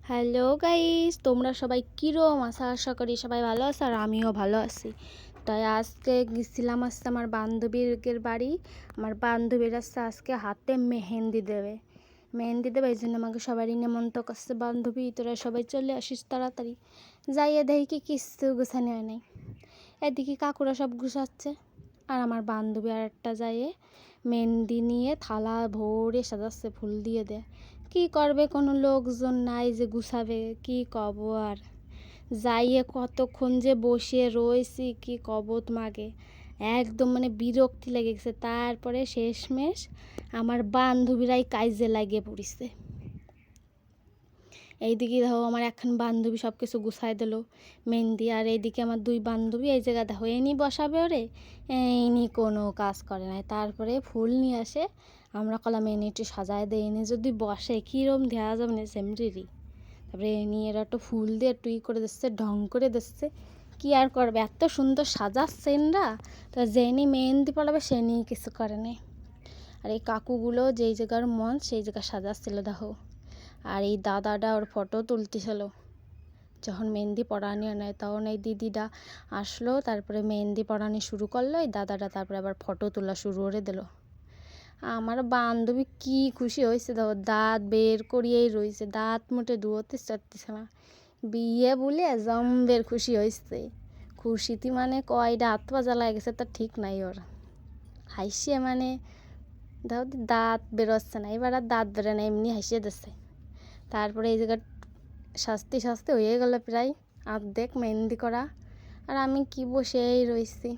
Hello guys, তোমরা সবাই কিরম আশা করি সবাই ভালো আছো আর আমিও ভালো আছি। তাই আজকে গেছিলাম আমার বান্ধবীর বাড়ি। আমার বান্ধবীর আজকে হাতে মেহেন্দি দেবে এই জন্য আমাকে সবারই নেমন্ত করছে। বান্ধবী তোরা সবাই চলে আসিস তাড়াতাড়ি। যাইয়ে দেখি কি কিছু গুছানো হয় নাই। এদিকে কাকুরা সব গুছাচ্ছে আর আমার বান্ধবী আর একটা যাইয়ে মেহেন্দি নিয়ে থালা ভরে সাজাচ্ছে, ফুল দিয়ে দেয়। কি করবে, কোনো লোকজন নাই যে গুছাবে, কি কব আর। যাইয়ে কতক্ষণ যে বসে রয়েছি কি কব তোমাকে, একদম বিরক্তি লেগে গেছে। তারপরে শেষমেশ আমার বান্ধবীরাই কাজে লাগিয়ে পড়িছে। এইদিকে দেখো আমার এখন বান্ধবী সব কিছু গুছাই দিল মেহেন্দি, আর এইদিকে আমার দুই বান্ধবী এই জায়গা দেখো এনি বসাবে ওরে, এনি কোনো কাজ করে নাই। তারপরে ফুল নিয়ে আসে, আমরা কলাম এনে একটু সাজায় দেয়, এনে যদি বসে কীরম দেওয়া যাবে না সেমরিরি। তারপরে এনে এরা একটু ফুল দিয়ে একটু করে দিচ্ছে, ঢং করে দিচ্ছে। কি আর করবে, এত সুন্দর সাজাচ্ছে এনরা, তো যেনি মেহেন্দি পড়াবে সে নিয়ে কিছু করে নেই। আর এই কাকুগুলো যেই জায়গার মন সেই জায়গা সাজাচ্ছিল দেখো। আর এই দাদাটা ওর ফটো তুলতেছিল যখন মেহেন্দি পড়ানি নেয়, তখন এই দিদিটা আসলো, তারপরে মেহেন্দি পড়ানি শুরু করলো এই দাদাটা, তারপরে আবার ফটো তোলা শুরু করে দিল। আমার বান্ধবী কি খুশি হয়েছে দেখো, দাঁত বের করিয়েই রয়েছে, দাঁত মুটে ধুয়োতে চাচ্ছে না। বিয়ে বলে জম্বের খুশি হয়েছে। খুশিতে কয়টা হাত পা জ্বালা গেছে তার ঠিক নাই ওর। হাসিয়ে দেখো দাঁত বেরোচ্ছে না, এবার আর দাঁত বেরো না, এমনি হাসিয়ে দিচ্ছে। তারপরে এই জায়গা শাস্তি হয়ে গেল প্রায় অর্ধেক মেহেন্দি করা, আর আমি কি বসেই রয়েছি।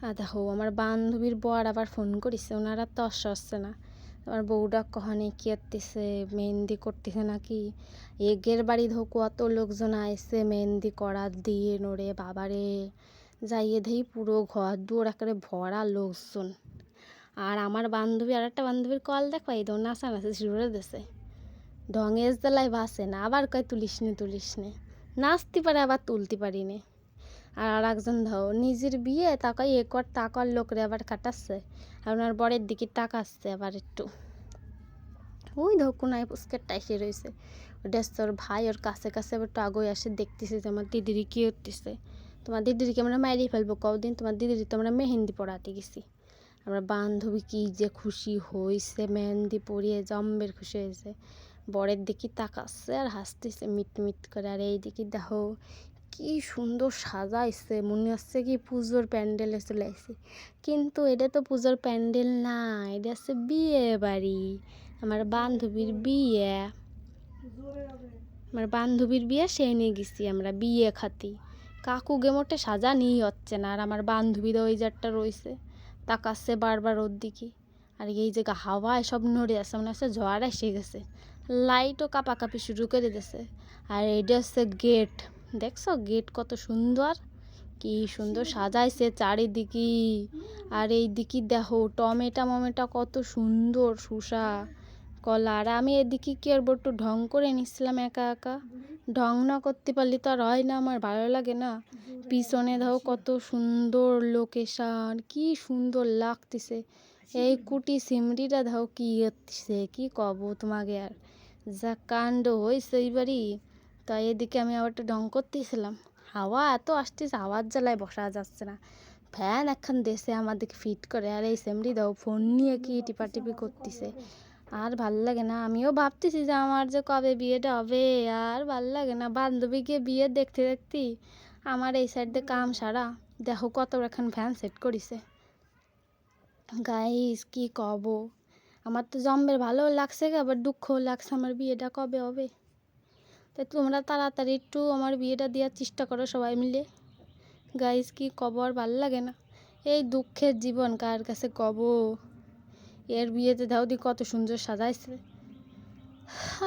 আর দেখো আমার বান্ধবীর বর আবার ফোন করেছে, ওনারা তো আসছে না। আমার বউটা কখনই কি করতেছে, মেহেন্দি করতেছে নাকি। এগের বাড়ি ধো কত লোকজন আসছে মেহেন্দি করার দিয়ে নোরে বাবারে, যাইয়ে দেই পুরো ঘর দুয়ার একেবারে ভরা লোকজন। আর আমার বান্ধবী আর একটা বান্ধবীর কল দেখো এই দো নাচানাচি শুরু করে দিছে, ঢঙের জ্বালায় বাসে না, আবার কয় তুলিস নে, নাচতে পারে আবার তুলতে পারি নে। আর একজন ধর নিজের বিয়ে তাকাই একবার টাকার লোকরে আবার কাটাচ্ছে, আর ওনার বরের দিকে তাকাচ্ছে আবার একটু। ওই ধর কোনায় পুস্কেরটা এসে রয়েছে, ওটা ওর ভাই ওর কাছে আবার একটু আগে আসে দেখতেছে যে আমার দিদির কী হতেছে। তোমার দিদিকে আমরা মারিয়ে ফেলবো কদিন, তোমার দিদির তো আমরা মেহেন্দি পড়াতে গেছি। আমরা বান্ধবী কি যে খুশি হয়েছে, মেহেন্দি পরিয়ে জম্বের খুশি হয়েছে। বরের দিকে তাকাচ্ছে আর হাসতেছে মিট করে। আর এই দিকে দেখো কি সুন্দর সাজাইছে, মনে হচ্ছে কি পুজোর প্যান্ডেলে চলে আসছে, কিন্তু এটা তো পুজোর প্যান্ডেল না, এটা হচ্ছে বিয়ে বাড়ি। আমার বান্ধবীর বিয়ে সেই নিয়ে গেছি আমরা বিয়ে খাতি। কাকু মোটে সাজানিই হচ্ছে না, আর আমার বান্ধবীরা ওই জারটা রয়েছে তাকাচ্ছে বারবার ওর দিকে। আর এই জায়গা হাওয়ায় সব নড়ে আছে, মনে হচ্ছে ঝড় এসে গেছে, লাইটও কাঁপাকাঁপি শুরু করে দিয়েছে। আর এটা হচ্ছে গেট, দেখছো গেট কত সুন্দর, কি সুন্দর সাজাইছে চারিদিকে। আর এই দিকে দেখো টমেটা কত সুন্দর, শসা কলা। আর আমি এদিকে কি আর একটু ঢং করে নিচ্ছিলাম একা, ঢং না করতে পারলে তো আর হয় না, আমার ভালো লাগে না। পিছনে দেখো কত সুন্দর লোকেশন, কি সুন্দর লাগতেছে। এই কুটি সিমড়িটা দেখো কি হচ্ছে, কি কব তোমাকে আর, যা কাণ্ড হয়েছে এইবারই। তাই এদিকে আমি আবার একটু ঢং করতেছিলাম, হাওয়া এত আসতেছে, হাওয়ার জ্বালায় বসা যাচ্ছে না। ফ্যান এখন দেশে আমাদেরকে ফিট করে, আর এই সেমরি দাও ফোন নিয়ে কি টিপাটিপি করতেছে, আর ভাল লাগে না। আমিও ভাবতেছি যে আমার যে কবে বিয়েটা হবে, আর ভাল লাগে না। বান্ধবীকে বিয়ে দেখতে আমার এই সাইড দিয়ে কাম সারা, দেখো কত এখন ফ্যান সেট করেছে। গাইস কি কব, আমার তো জম্বের ভালো লাগছে, আবার দুঃখও লাগছে আমার বিয়েটা কবে হবে। তাই তোমরা তাড়াতাড়ি একটু আমার বিয়েটা দেওয়ার চেষ্টা করো সবাই মিলে। গাইস কি কব, আর ভাল লাগে না, এই দুঃখের জীবন কার কাছে কব। এর বিয়েতে দাউদি কত সুন্দর সাজাইছে,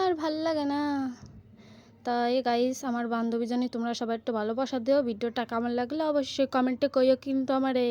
আর ভাল লাগে না। তাই গাইস আমার বান্ধবী জানি তোমরা সবাই একটু ভালোবাসা দিও। ভিডিওটা কেমন লাগলে অবশ্যই কমেন্টে কইও কিন্তু আমারে।